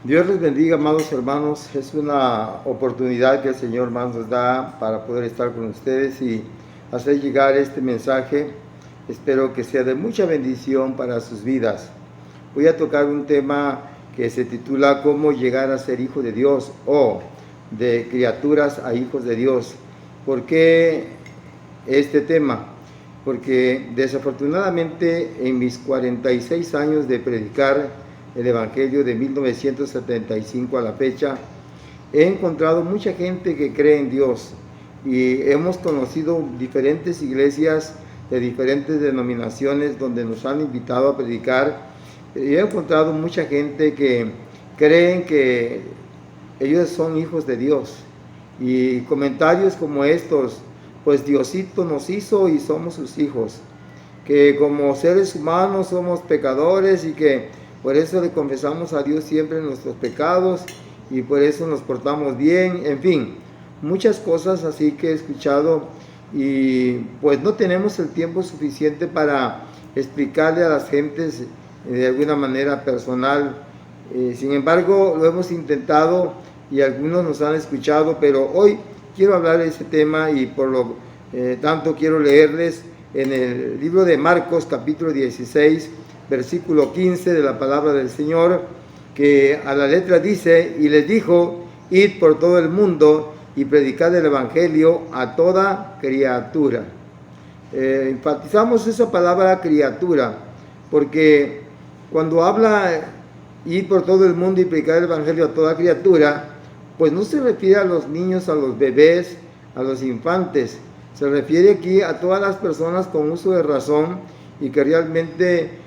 Dios les bendiga, amados hermanos. Es una oportunidad que el Señor más nos da para poder estar con ustedes y hacer llegar este mensaje. Espero que sea de mucha bendición para sus vidas. Voy a tocar un tema que se titula ¿Cómo llegar a ser hijo de Dios? O de criaturas a hijos de Dios. ¿Por qué este tema? Porque desafortunadamente en mis 46 años de predicar el Evangelio de 1975 a la fecha, he encontrado mucha gente que cree en Dios y hemos conocido diferentes iglesias de diferentes denominaciones donde nos han invitado a predicar y he encontrado mucha gente que creen que ellos son hijos de Dios y comentarios como estos: pues Diosito nos hizo y somos sus hijos, que como seres humanos somos pecadores y que por eso le confesamos a Dios siempre nuestros pecados y por eso nos portamos bien, en fin, muchas cosas así que he escuchado y pues no tenemos el tiempo suficiente para explicarle a las gentes de alguna manera personal. Sin embargo, lo hemos intentado y algunos nos han escuchado, pero hoy quiero hablar de ese tema y por lo tanto quiero leerles en el libro de Marcos capítulo 16, versículo 15 de la palabra del Señor, que a la letra dice: y les dijo, id por todo el mundo y predicad el evangelio a toda criatura. Enfatizamos esa palabra criatura, porque cuando habla ir por todo el mundo y predicar el evangelio a toda criatura, pues no se refiere a los niños, a los bebés, a los infantes. Se refiere aquí a todas las personas con uso de razón y que realmente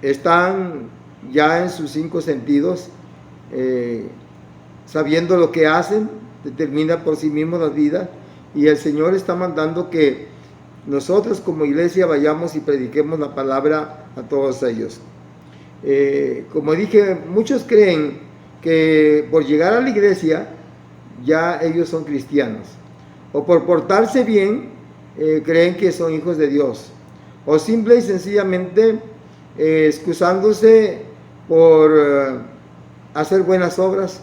están ya en sus 5 sentidos, sabiendo lo que hacen, determina por sí mismos la vida, y el Señor está mandando que nosotros como iglesia vayamos y prediquemos la palabra a todos ellos. Como dije, muchos creen que por llegar a la iglesia ya ellos son cristianos, o por portarse bien creen que son hijos de Dios, o simple y sencillamente excusándose por hacer buenas obras,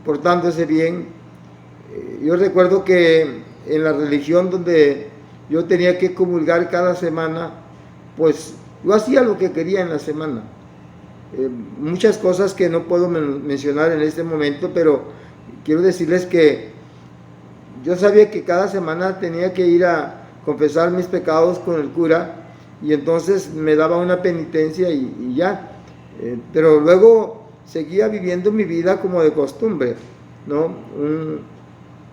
portándose bien. Yo recuerdo que en la religión donde yo tenía que comulgar cada semana, pues yo hacía lo que quería en la semana. Muchas cosas que no puedo mencionar en este momento, pero quiero decirles que yo sabía que cada semana tenía que ir a confesar mis pecados con el cura y entonces me daba una penitencia y ya. Pero luego seguía viviendo mi vida como de costumbre, ¿no?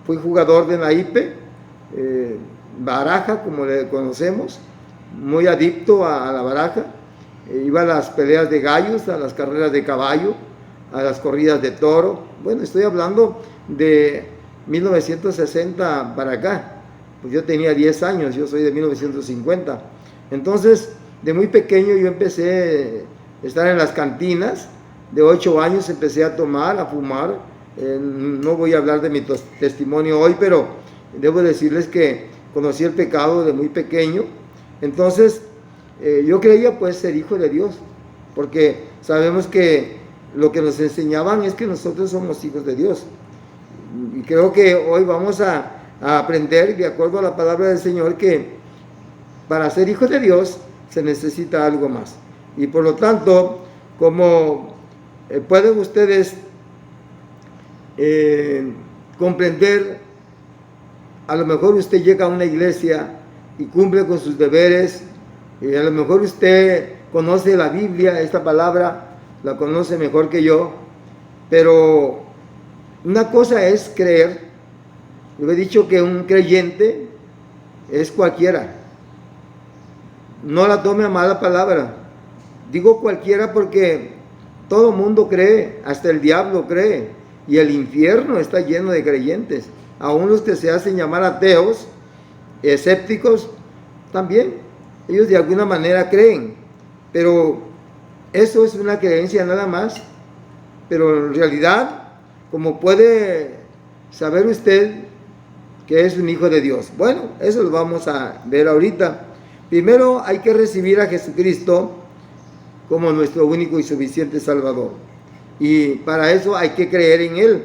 Fui jugador de naipe, baraja como le conocemos, muy adicto a la baraja. Iba a las peleas de gallos, a las carreras de caballo, a las corridas de toro. Bueno, estoy hablando de 1960 para acá, pues yo tenía 10 años, yo soy de 1950. Entonces, de muy pequeño yo empecé a estar en las cantinas, de 8 años empecé a tomar, a fumar. No voy a hablar de mi testimonio hoy, pero debo decirles que conocí el pecado de muy pequeño. Entonces, yo creía pues ser hijo de Dios, porque sabemos que lo que nos enseñaban es que nosotros somos hijos de Dios. Y creo que hoy vamos a aprender, de acuerdo a la palabra del Señor, que para ser hijos de Dios se necesita algo más. Y por lo tanto, como pueden ustedes comprender, a lo mejor usted llega a una iglesia y cumple con sus deberes, y a lo mejor usted conoce la Biblia, esta palabra la conoce mejor que yo, pero una cosa es creer. Yo he dicho que un creyente es cualquiera. No la tome a mala palabra. Digo cualquiera porque todo mundo cree, hasta el diablo cree, y el infierno está lleno de creyentes. Aún los que se hacen llamar ateos, escépticos, también ellos de alguna manera creen, pero eso es una creencia nada más. Pero en realidad, como puede saber usted que es un hijo de Dios? Bueno, eso lo vamos a ver ahorita. Primero hay que recibir a Jesucristo como nuestro único y suficiente Salvador. Y para eso hay que creer en Él.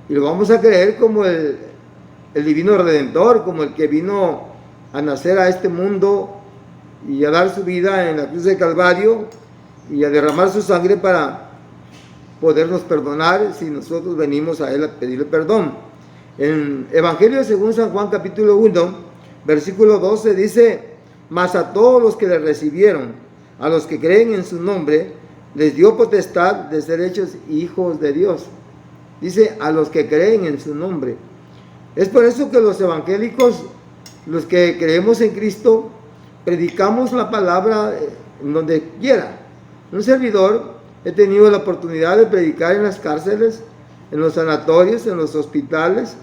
Y lo vamos a creer como el divino Redentor, como el que vino a nacer a este mundo y a dar su vida en la cruz del Calvario y a derramar su sangre para podernos perdonar si nosotros venimos a Él a pedirle perdón. En Evangelio según San Juan capítulo 1, versículo 12 dice: mas a todos los que le recibieron, a los que creen en su nombre, les dio potestad de ser hechos hijos de Dios. Dice: a los que creen en su nombre. Es por eso que los evangélicos, los que creemos en Cristo, predicamos la palabra en donde quiera. Un servidor, he tenido la oportunidad de predicar en las cárceles, en los sanatorios, en los hospitales,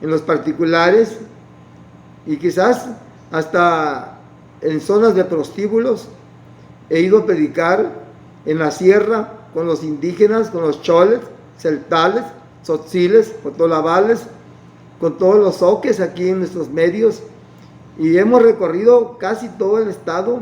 en los particulares y quizás hasta en zonas de prostíbulos. He ido a predicar en la sierra con los indígenas, con los choles, celtales, tzotziles, cotolabales, con todos los oques aquí en nuestros medios, y hemos recorrido casi todo el estado.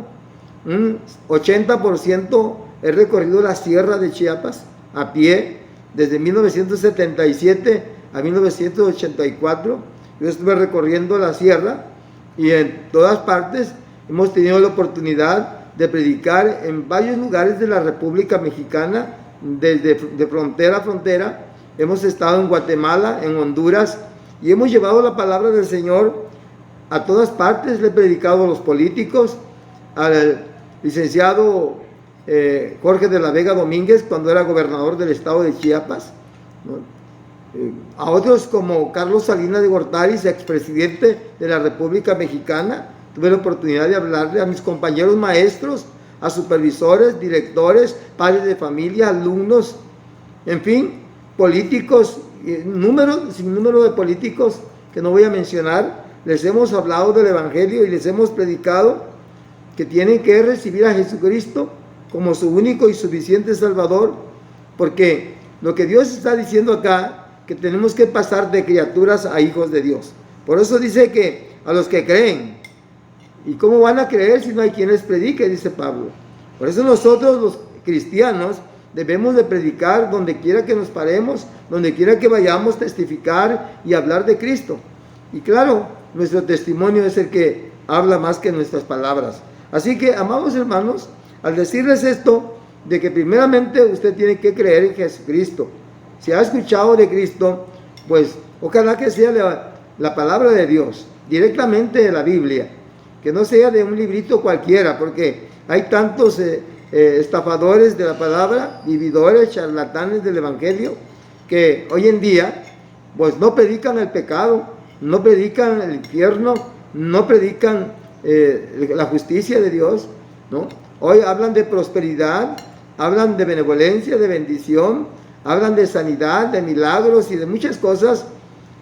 Un 80% he recorrido la sierra de Chiapas a pie desde 1977 a 1984. Yo estuve recorriendo la sierra y en todas partes hemos tenido la oportunidad de predicar en varios lugares de la República Mexicana, desde de frontera a frontera. Hemos estado en Guatemala, en Honduras, y hemos llevado la palabra del Señor a todas partes. Le he predicado a los políticos, al licenciado Jorge de la Vega Domínguez, cuando era gobernador del estado de Chiapas, ¿no? A otros como Carlos Salinas de Gortari, expresidente de la República Mexicana. Tuve la oportunidad de hablarle a mis compañeros maestros, a supervisores, directores, padres de familia, alumnos, en fin, políticos, sin número de políticos que no voy a mencionar. Les hemos hablado del Evangelio y les hemos predicado que tienen que recibir a Jesucristo como su único y suficiente Salvador, porque lo que Dios está diciendo acá, que tenemos que pasar de criaturas a hijos de Dios. Por eso dice que a los que creen. ¿Y cómo van a creer si no hay quien les predique? Dice Pablo. Por eso nosotros los cristianos debemos de predicar donde quiera que nos paremos, donde quiera que vayamos, testificar y hablar de Cristo. Y claro, nuestro testimonio es el que habla más que nuestras palabras. Así que, amados hermanos, al decirles esto, de que primeramente usted tiene que creer en Jesucristo. Si ha escuchado de Cristo, pues ojalá que sea la palabra de Dios, directamente de la Biblia, que no sea de un librito cualquiera, porque hay tantos estafadores de la palabra, vividores, charlatanes del Evangelio, que hoy en día pues no predican el pecado, no predican el infierno, no predican la justicia de Dios, ¿no? Hoy hablan de prosperidad, hablan de benevolencia, de bendición, hablan de sanidad, de milagros y de muchas cosas,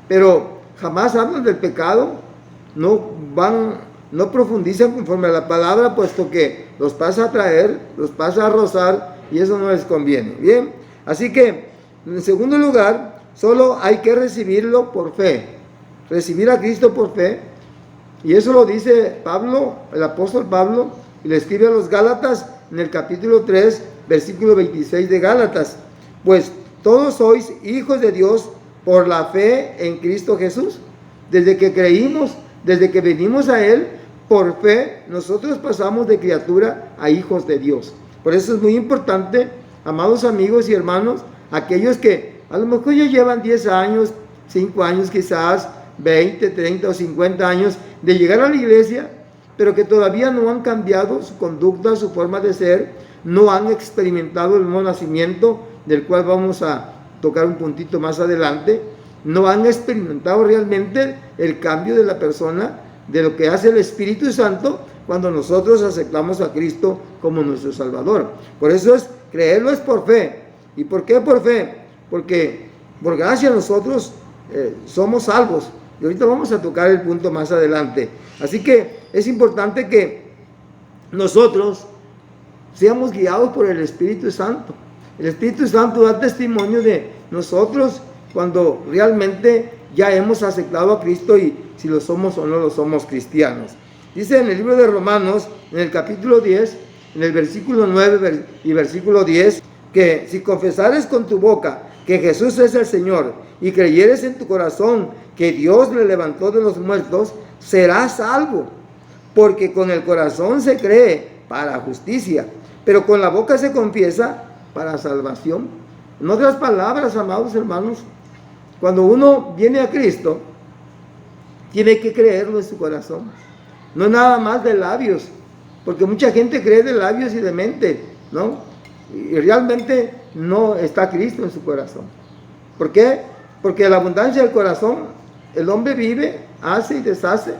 pero jamás hablan del pecado. No profundizan conforme a la palabra, puesto que los pasa a traer, los pasa a rozar, y eso no les conviene. Bien, así que en segundo lugar, solo hay que recibirlo por fe, recibir a Cristo por fe, y eso lo dice Pablo, el apóstol Pablo, y le escribe a los Gálatas en el capítulo 3, versículo 26 de Gálatas: pues todos sois hijos de Dios por la fe en Cristo Jesús. Desde que creímos, desde que venimos a Él, por fe, nosotros pasamos de criatura a hijos de Dios. Por eso es muy importante, amados amigos y hermanos, aquellos que a lo mejor ya llevan 10 años, 5 años quizás, 20, 30 o 50 años de llegar a la iglesia, pero que todavía no han cambiado su conducta, su forma de ser, no han experimentado el nuevo nacimiento, del cual vamos a tocar un puntito más adelante, no han experimentado realmente el cambio de la persona, de lo que hace el Espíritu Santo cuando nosotros aceptamos a Cristo como nuestro Salvador. Por eso creerlo es por fe. ¿Y por qué por fe? Porque por gracia nosotros somos salvos. Y ahorita vamos a tocar el punto más adelante. Así que es importante que nosotros seamos guiados por el Espíritu Santo. El Espíritu Santo da testimonio de nosotros cuando realmente ya hemos aceptado a Cristo y si lo somos o no lo somos cristianos. Dice en el libro de Romanos, en el capítulo 10, en el versículo 9 y versículo 10, que si confesares con tu boca que Jesús es el Señor y creyeres en tu corazón que Dios le levantó de los muertos, serás salvo. Porque con el corazón se cree para justicia, pero con la boca se confiesa para salvación. En otras palabras, amados hermanos, cuando uno viene a Cristo, tiene que creerlo en su corazón. No nada más de labios, porque mucha gente cree de labios y de mente, ¿no? Y realmente no está Cristo en su corazón. ¿Por qué? Porque la abundancia del corazón, el hombre vive, hace y deshace,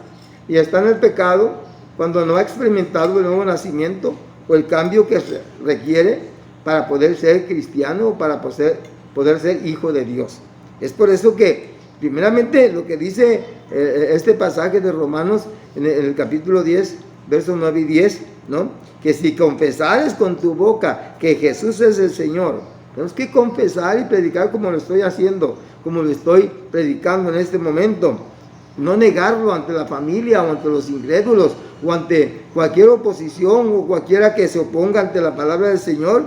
y está en el pecado cuando no ha experimentado el nuevo nacimiento o el cambio que se requiere para poder ser cristiano o para poder ser hijo de Dios. Es por eso que, primeramente, lo que dice este pasaje de Romanos en el capítulo 10, versos 9 y 10, ¿no? Que si confesares con tu boca que Jesús es el Señor, tenemos que confesar y predicar como lo estoy haciendo, como lo estoy predicando en este momento. No negarlo ante la familia o ante los incrédulos o ante cualquier oposición o cualquiera que se oponga ante la palabra del Señor.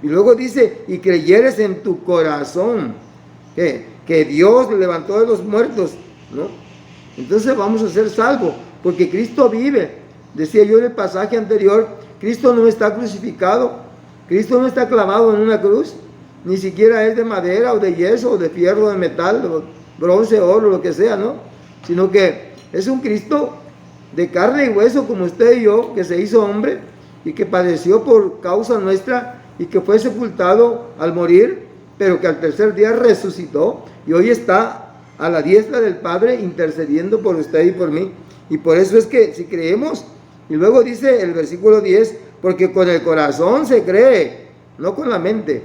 Y luego dice, y creyeres en tu corazón que Dios le levantó de los muertos, ¿no? Entonces vamos a ser salvos, porque Cristo vive. Decía yo en el pasaje anterior, Cristo no está crucificado, Cristo no está clavado en una cruz, ni siquiera es de madera o de yeso o de fierro o de metal, o bronce, oro, lo que sea, ¿no? Sino que es un Cristo de carne y hueso como usted y yo, que se hizo hombre y que padeció por causa nuestra y que fue sepultado al morir, pero que al tercer día resucitó y hoy está a la diestra del Padre intercediendo por usted y por mí. Y por eso es que si creemos, y luego dice el versículo 10, porque con el corazón se cree, no con la mente.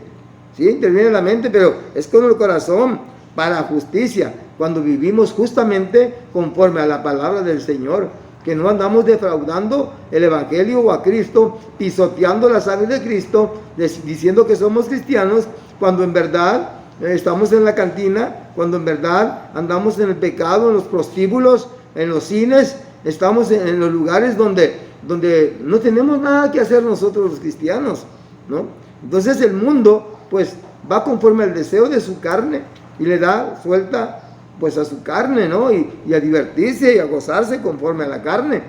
Sí, interviene la mente, pero es con el corazón para justicia, cuando vivimos justamente conforme a la palabra del Señor, que no andamos defraudando el Evangelio o a Cristo, pisoteando la sangre de Cristo, diciendo que somos cristianos, cuando en verdad estamos en la cantina, cuando en verdad andamos en el pecado, en los prostíbulos, en los cines, estamos en los lugares donde no tenemos nada que hacer nosotros los cristianos, ¿no? Entonces el mundo pues va conforme al deseo de su carne y le da suelta pues a su carne, ¿no? Y a divertirse y a gozarse conforme a la carne,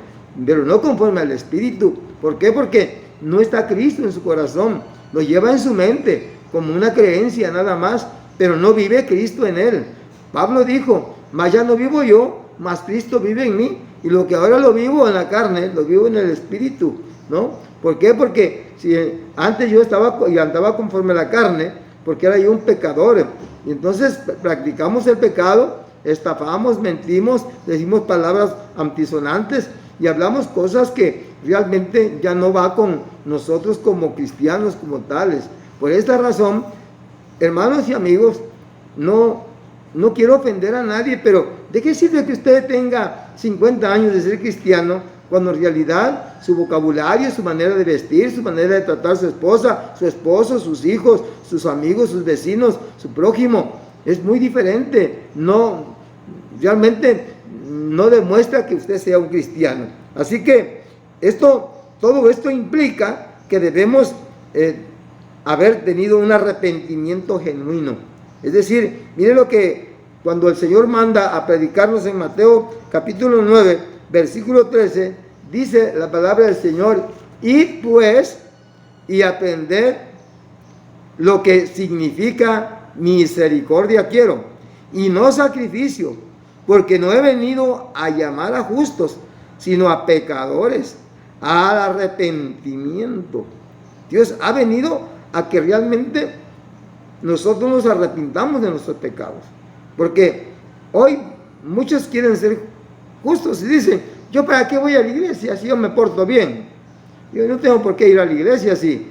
pero no conforme al Espíritu. ¿Por qué? Porque no está Cristo en su corazón, lo lleva en su mente como una creencia nada más, pero no vive Cristo en él. Pablo dijo, mas ya no vivo yo, mas Cristo vive en mí, y lo que ahora lo vivo en la carne, lo vivo en el Espíritu, ¿no? ¿Por qué? Porque si antes yo andaba conforme a la carne, porque era yo un pecador, y entonces practicamos el pecado, estafamos, mentimos, decimos palabras antisonantes y hablamos cosas que realmente ya no va con nosotros como cristianos, como tales. Por esta razón, hermanos y amigos, no quiero ofender a nadie, pero ¿de qué sirve que usted tenga 50 años de ser cristiano cuando en realidad su vocabulario, su manera de vestir, su manera de tratar a su esposa, su esposo, sus hijos, sus amigos, sus vecinos, su prójimo, es muy diferente? Realmente no demuestra que usted sea un cristiano. Así que todo esto implica que debemos haber tenido un arrepentimiento genuino. Es decir, mire lo que cuando el Señor manda a predicarnos en Mateo capítulo 9, versículo 13, dice la palabra del Señor, id pues y aprended lo que significa misericordia quiero, y no sacrificio, porque no he venido a llamar a justos, sino a pecadores, al arrepentimiento. Dios ha venido a que realmente nosotros nos arrepintamos de nuestros pecados, porque hoy muchos quieren ser justos y dicen, ¿yo para qué voy a la iglesia si yo me porto bien? Yo no tengo por qué ir a la iglesia si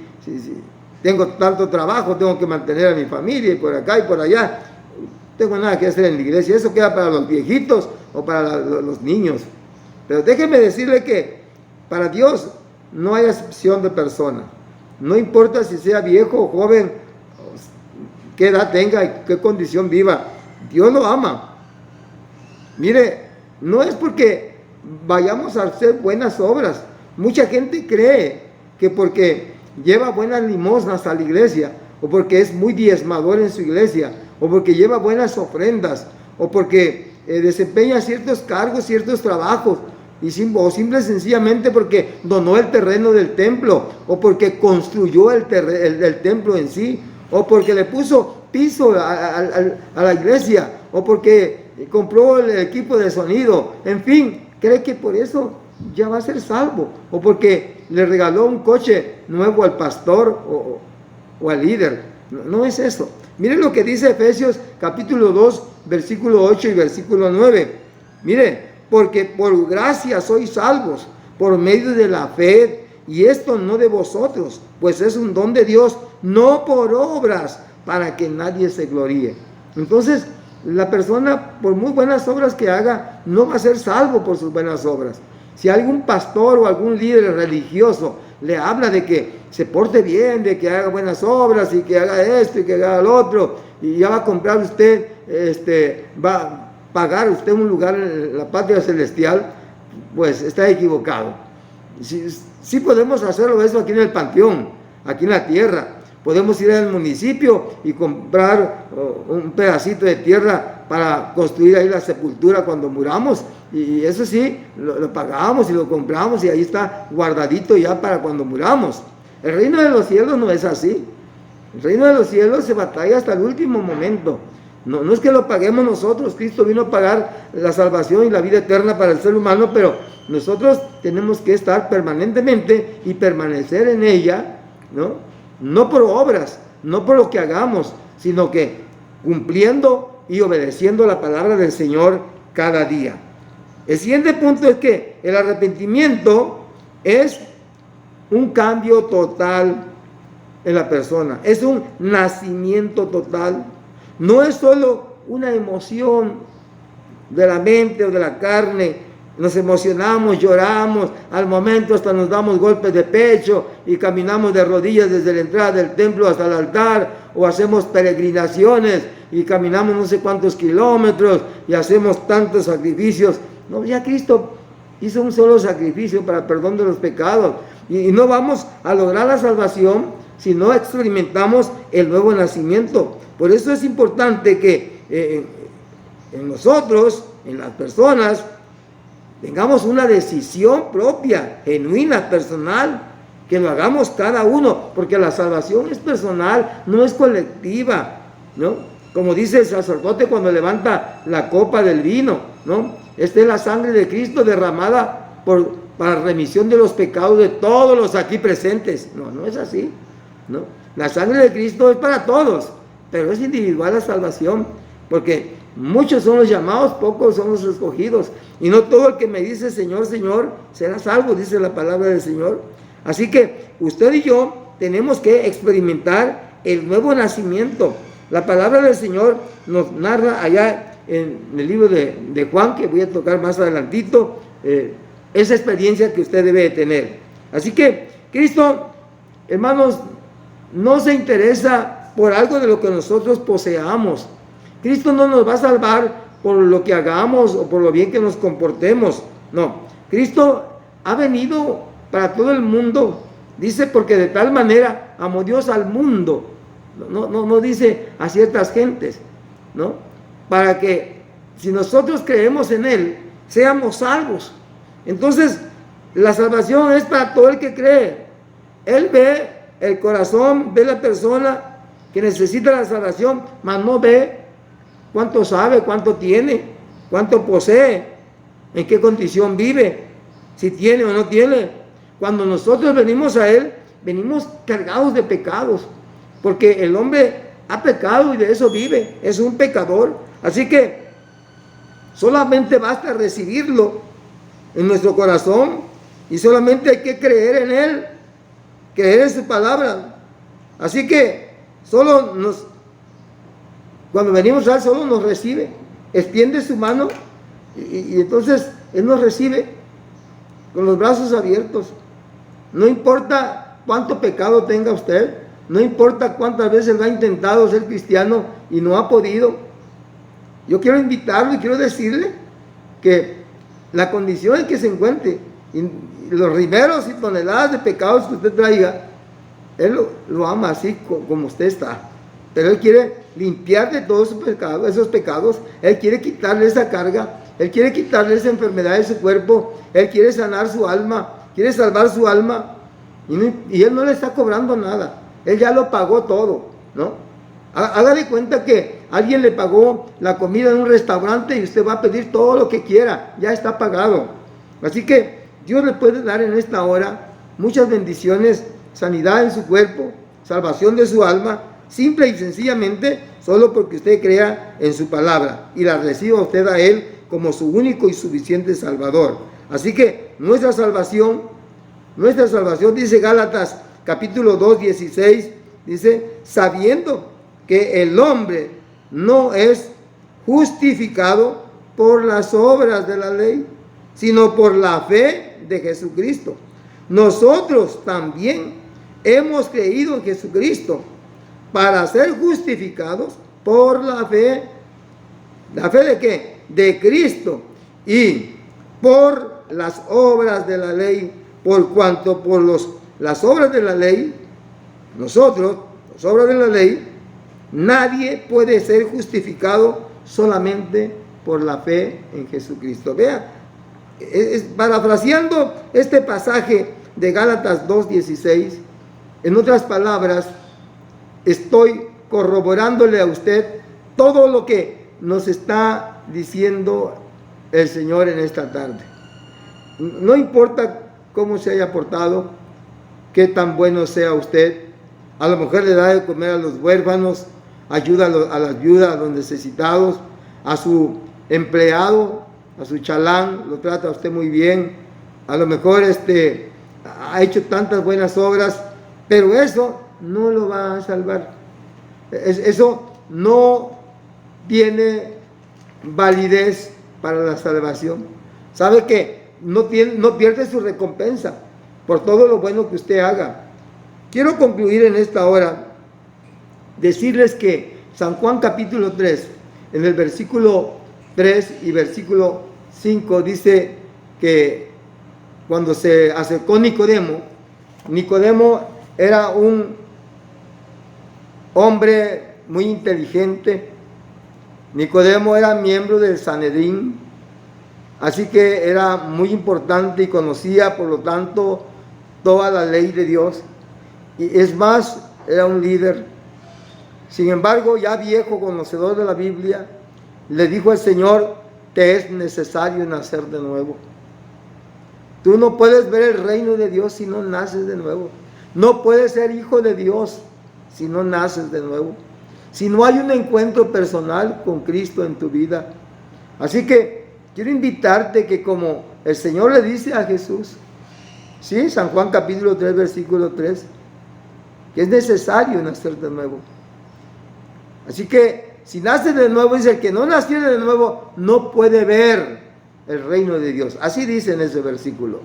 tengo tanto trabajo, tengo que mantener a mi familia y por acá y por allá, no tengo nada que hacer en la iglesia. Eso queda para los viejitos o para los niños. Pero déjeme decirle que para Dios no hay excepción de persona. No importa si sea viejo o joven, qué edad tenga y qué condición viva, Dios lo ama. Mire, no es porque vayamos a hacer buenas obras. Mucha gente cree que porque lleva buenas limosnas a la iglesia, o porque es muy diezmador en su iglesia, o porque lleva buenas ofrendas, o porque desempeña ciertos cargos, ciertos trabajos, o simple y sencillamente porque donó el terreno del templo, o porque construyó el templo en sí, o porque le puso piso a la iglesia, o porque compró el equipo de sonido, en fin, cree que por eso ya va a ser salvo, o porque le regaló un coche nuevo al pastor o al líder. No es eso. Miren lo que dice Efesios capítulo 2, versículo 8 y versículo 9. Mire, porque por gracia sois salvos, por medio de la fe, y esto no de vosotros, pues es un don de Dios, no por obras, para que nadie se gloríe. Entonces, la persona, por muy buenas obras que haga, no va a ser salvo por sus buenas obras. Si algún pastor o algún líder religioso le habla de que se porte bien, de que haga buenas obras y que haga esto y que haga lo otro, y ya va a comprar usted, va a pagar usted un lugar en la patria celestial, pues está equivocado. Sí podemos hacerlo eso aquí en el panteón, aquí en la tierra. Podemos ir al municipio y comprar un pedacito de tierra para construir ahí la sepultura cuando muramos. Y eso sí, lo pagamos y lo compramos y ahí está guardadito ya para cuando muramos. El reino de los cielos no es así. El reino de los cielos se batalla hasta el último momento. No es que lo paguemos nosotros. Cristo vino a pagar la salvación y la vida eterna para el ser humano, pero nosotros tenemos que estar permanentemente y permanecer en ella, ¿no? No por obras, no por lo que hagamos, sino que cumpliendo y obedeciendo la palabra del Señor cada día. El siguiente punto es que el arrepentimiento es un cambio total en la persona, es un nacimiento total. No es solo una emoción de la mente o de la carne. Nos emocionamos, lloramos, al momento hasta nos damos golpes de pecho y caminamos de rodillas desde la entrada del templo hasta el altar, o hacemos peregrinaciones y caminamos no sé cuántos kilómetros y hacemos tantos sacrificios. No, ya Cristo hizo un solo sacrificio para el perdón de los pecados, y no vamos a lograr la salvación si no experimentamos el nuevo nacimiento. Por eso es importante que en nosotros, en las personas, tengamos una decisión propia, genuina, personal, que lo hagamos cada uno, porque la salvación es personal, no es colectiva, ¿no? Como dice el sacerdote cuando levanta la copa del vino, ¿no? Esta es la sangre de Cristo derramada para remisión de los pecados de todos los aquí presentes. No es así, ¿no? La sangre de Cristo es para todos, pero es individual la salvación, porque muchos son los llamados, pocos son los escogidos. Y no todo el que me dice Señor, Señor, será salvo, dice la palabra del Señor. Así que usted y yo tenemos que experimentar el nuevo nacimiento. La palabra del Señor nos narra allá en el libro de Juan, que voy a tocar más adelantito, esa experiencia que usted debe de tener. Así que Cristo, hermanos, no se interesa por algo de lo que nosotros poseamos. Cristo no nos va a salvar por lo que hagamos o por lo bien que nos comportemos. No, Cristo ha venido para todo el mundo. Dice, porque de tal manera amó Dios al mundo. No dice a ciertas gentes, ¿no? Para que si nosotros creemos en Él, seamos salvos. Entonces, la salvación es para todo el que cree. Él ve el corazón, ve la persona que necesita la salvación, mas no ve cuánto sabe, cuánto tiene, cuánto posee, en qué condición vive, si tiene o no tiene. Cuando nosotros venimos a Él, venimos cargados de pecados, porque el hombre ha pecado y de eso vive, es un pecador. Así que solamente basta recibirlo en nuestro corazón y solamente hay que creer en Él, creer en su palabra. Así que cuando venimos a Él, solo nos recibe, extiende su mano y entonces Él nos recibe con los brazos abiertos. No importa cuánto pecado tenga usted, no importa cuántas veces lo ha intentado ser cristiano y no ha podido. Yo quiero invitarlo y quiero decirle que la condición en que se encuentre, Y los rimeros y toneladas de pecados que usted traiga, Él lo ama así como usted está. Pero Él quiere limpiar de todos esos pecados. Él quiere quitarle esa carga. Él quiere quitarle esa enfermedad de su cuerpo. Él quiere sanar su alma. Quiere salvar su alma. Y Él no le está cobrando nada. Él ya lo pagó todo, ¿no? Haga de cuenta que alguien le pagó la comida en un restaurante y usted va a pedir todo lo que quiera. Ya está pagado. Así que Dios le puede dar en esta hora muchas bendiciones, sanidad en su cuerpo, salvación de su alma, simple y sencillamente solo porque usted crea en su palabra y la reciba usted a Él como su único y suficiente Salvador. Así que nuestra salvación, dice Gálatas capítulo 2, 16, dice, sabiendo que el hombre no es justificado por las obras de la ley, sino por la fe de Jesucristo. Nosotros también hemos creído en Jesucristo para ser justificados por la fe. ¿La fe de qué? De Cristo. Y por las obras de la ley, por cuanto por las obras de la ley, nosotros, las obras de la ley, nadie puede ser justificado solamente por la fe en Jesucristo. Vea, parafraseando este pasaje de Gálatas 2:16, en otras palabras, estoy corroborándole a usted todo lo que nos está diciendo el Señor en esta tarde. No importa cómo se haya portado, qué tan bueno sea usted, a lo mejor le da de comer a los huérfanos, ayuda a las viudas, a los necesitados, a su empleado, a su chalán, lo trata a usted muy bien, a lo mejor ha hecho tantas buenas obras, pero eso no lo va a salvar. Eso no tiene validez para la salvación. Sabe que no pierde su recompensa por todo lo bueno que usted haga. Quiero concluir en esta hora, decirles que San Juan capítulo 3, en el versículo 3 y versículo 5, dice que cuando se acercó Nicodemo era un hombre muy inteligente. Nicodemo era miembro del Sanedrín, así que era muy importante y conocía, por lo tanto, toda la ley de Dios. Y es más, era un líder. Sin embargo, ya viejo, conocedor de la Biblia, le dijo al Señor: te es necesario nacer de nuevo. Tú no puedes ver el reino de Dios si no naces de nuevo. No puedes ser hijo de Dios si no naces de nuevo. Si no hay un encuentro personal con Cristo en tu vida. Así que quiero invitarte que, como el Señor le dice a Jesús, ¿sí? San Juan capítulo 3, versículo 3, que es necesario nacer de nuevo. Así que si nace de nuevo, dice, el que no naciera de nuevo no puede ver el reino de Dios. Así dice en ese versículo.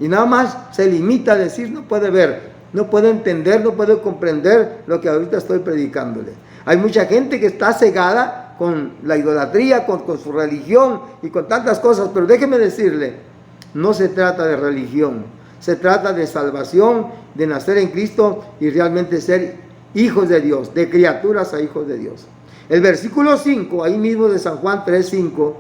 Y nada más se limita a decir, no puede ver, no puede entender, no puede comprender lo que ahorita estoy predicándole. Hay mucha gente que está cegada con la idolatría, con su religión y con tantas cosas, pero déjeme decirle, no se trata de religión, se trata de salvación, de nacer en Cristo y realmente ser hijos de Dios, de criaturas a hijos de Dios. El versículo 5, ahí mismo de San Juan 3:5,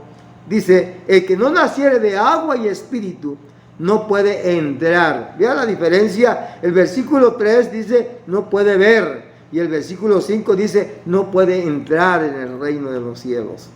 dice, el que no naciere de agua y espíritu no puede entrar. Vea la diferencia. El versículo 3 dice, no puede ver. Y el versículo 5 dice, no puede entrar en el reino de los cielos.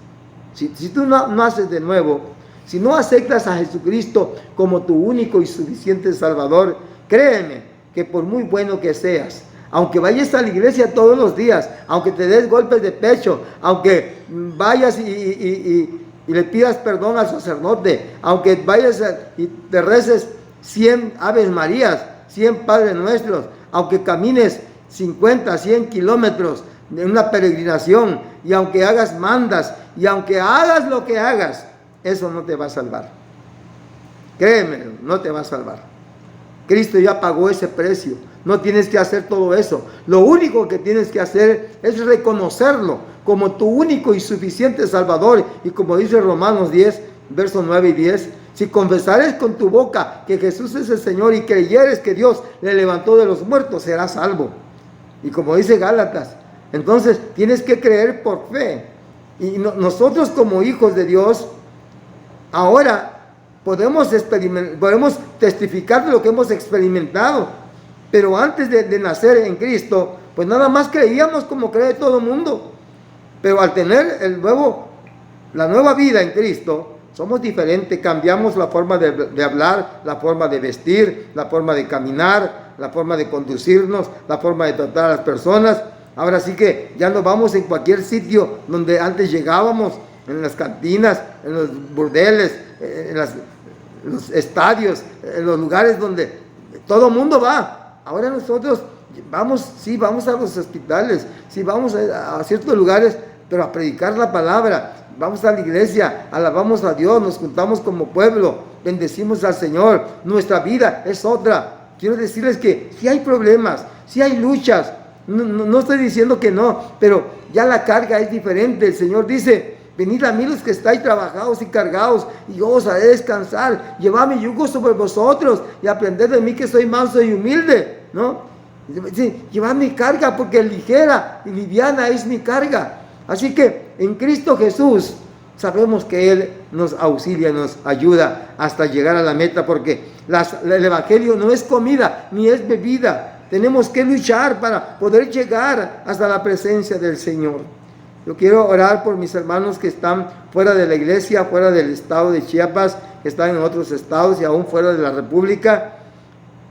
Si tú no naces de nuevo, si no aceptas a Jesucristo como tu único y suficiente Salvador, créeme que por muy bueno que seas, aunque vayas a la iglesia todos los días, aunque te des golpes de pecho, aunque vayas y le pidas perdón al sacerdote, aunque vayas y te reces 100 Aves Marías, 100 Padres Nuestros, aunque camines 50, 100 kilómetros en una peregrinación, y aunque hagas mandas, y aunque hagas lo que hagas, eso no te va a salvar. Créeme, no te va a salvar. Cristo ya pagó ese precio. No tienes que hacer todo eso. Lo único que tienes que hacer es reconocerlo como tu único y suficiente Salvador. Y como dice Romanos 10, versos 9 y 10, Si confesares con tu boca que Jesús es el Señor y creyeres que Dios le levantó de los muertos, serás salvo. Y como dice Gálatas, entonces tienes que creer por fe. Y nosotros como hijos de Dios, ahora podemos testificar de lo que hemos experimentado. Pero antes de nacer en Cristo, pues nada más creíamos como cree todo el mundo. Pero al tener la nueva vida en Cristo, somos diferentes, cambiamos la forma de hablar, la forma de vestir, la forma de caminar, la forma de conducirnos, la forma de tratar a las personas. Ahora sí que ya no vamos en cualquier sitio donde antes llegábamos, en las cantinas, en los burdeles, en los estadios, en los lugares donde todo el mundo va. Ahora nosotros vamos a los hospitales, sí, vamos a ciertos lugares, pero a predicar la palabra. Vamos a la iglesia, alabamos a Dios, nos juntamos como pueblo, bendecimos al Señor. Nuestra vida es otra. Quiero decirles que si hay problemas, si hay luchas, no estoy diciendo que no, pero ya la carga es diferente. El Señor dice: venid a mí los que estáis trabajados y cargados, y yo os haré descansar. Llevad mi yugo sobre vosotros y aprended de mí, que soy manso y humilde, ¿no? Sí, llevad mi carga, porque ligera y liviana es mi carga. Así que en Cristo Jesús sabemos que Él nos auxilia, nos ayuda hasta llegar a la meta, porque el Evangelio no es comida ni es bebida. Tenemos que luchar para poder llegar hasta la presencia del Señor. Yo quiero orar por mis hermanos que están fuera de la iglesia, fuera del estado de Chiapas, que están en otros estados y aún fuera de la República.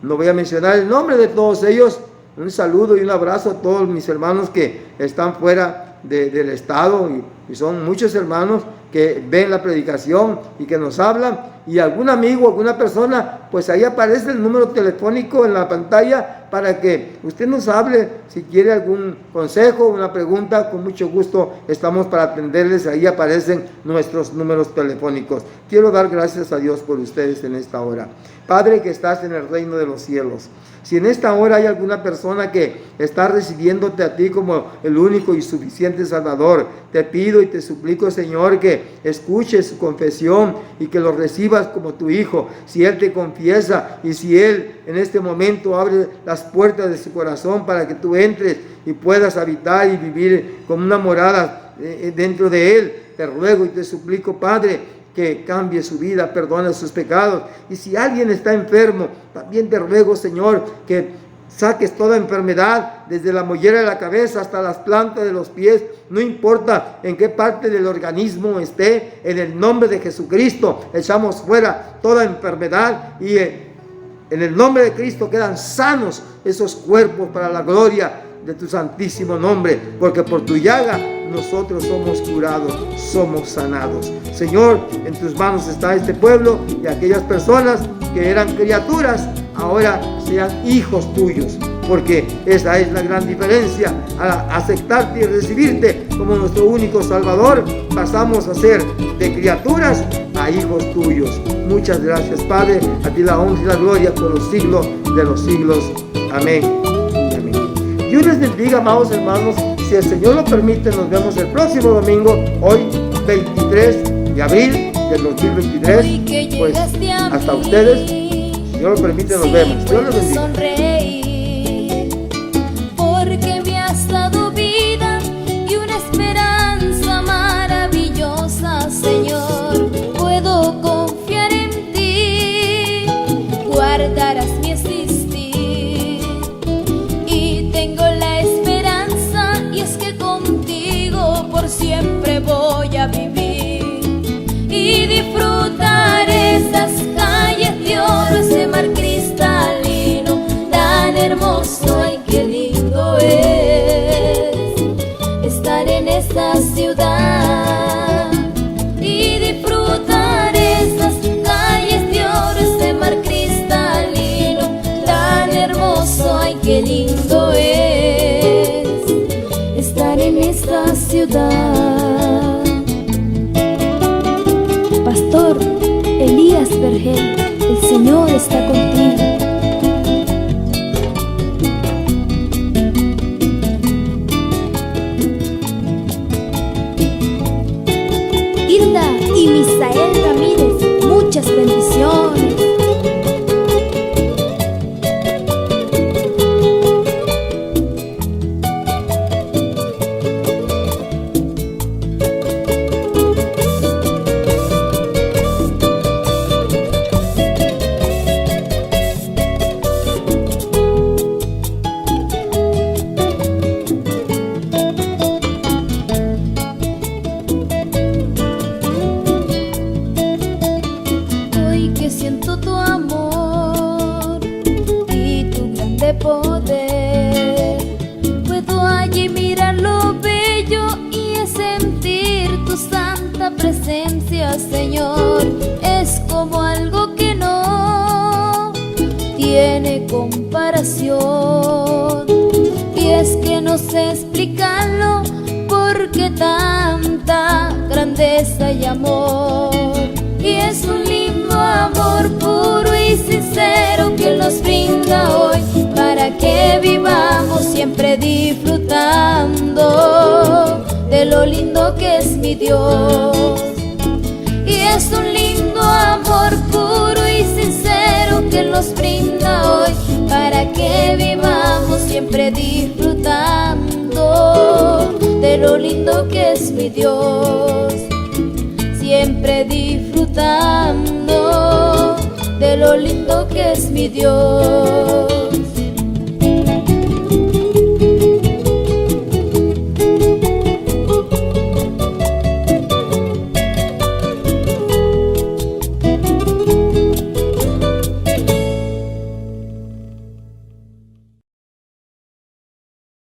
No voy a mencionar el nombre de todos ellos. Un saludo y un abrazo a todos mis hermanos que están fuera del estado, y son muchos hermanos que ven la predicación y que nos hablan, y algún amigo, alguna persona, pues ahí aparece el número telefónico en la pantalla para que usted nos hable. Si quiere algún consejo, una pregunta, con mucho gusto estamos para atenderles. Ahí aparecen nuestros números telefónicos. Quiero dar gracias a Dios por ustedes en esta hora. Padre que estás en el reino de los cielos, si en esta hora hay alguna persona que está recibiéndote a ti como el único y suficiente Salvador, te pido y te suplico, Señor, que escuches su confesión y que lo recibas como tu hijo. Si él te confiesa y si él en este momento abre las puertas de su corazón para que tú entres y puedas habitar y vivir como una morada dentro de él, te ruego y te suplico, Padre, que cambie su vida, perdona sus pecados. Y si alguien está enfermo, también te ruego, Señor, que saques toda enfermedad, desde la mollera de la cabeza hasta las plantas de los pies, no importa en qué parte del organismo esté, en el nombre de Jesucristo echamos fuera toda enfermedad, y en el nombre de Cristo quedan sanos esos cuerpos para la gloria de tu santísimo nombre, porque por tu llaga nosotros somos curados, somos sanados. Señor, en tus manos está este pueblo, y aquellas personas que eran criaturas ahora sean hijos tuyos, porque esa es la gran diferencia. Al aceptarte y recibirte como nuestro único Salvador, pasamos a ser de criaturas a hijos tuyos. Muchas gracias, Padre. A ti la honra y la gloria por los siglos de los siglos. Amén y amén. Dios les bendiga, amados hermanos. Si el Señor lo permite, nos vemos el próximo domingo, hoy 23 de abril del 2023. Pues hasta ustedes, si Dios lo permite, nos vemos. Dios les bendiga. Porque me has dado vida y una esperanza maravillosa, Señor. Puedo confiar en ti, guardarás mi existir, y tengo la esperanza, y es que contigo por siempre voy a vivir y disfrutar esas calles de oro, ese mar cristalino tan hermoso. Ay, qué lindo es estar en esta ciudad y disfrutar esas calles de oro, ese mar cristalino tan hermoso. Ay, qué lindo es estar en esta ciudad. Pastor Elías Vergel, el Señor está contigo. Hilda y Misael Ramírez, muchas bendiciones. explicarlo, porque tanta grandeza y amor. Y es un lindo amor puro y sincero que nos brinda hoy, para que vivamos siempre disfrutando de lo lindo que es mi Dios. Y es un lindo amor puro y sincero que nos brinda hoy, para que vivamos siempre disfrutando de lo lindo que es mi Dios. Siempre disfrutando de lo lindo que es mi Dios.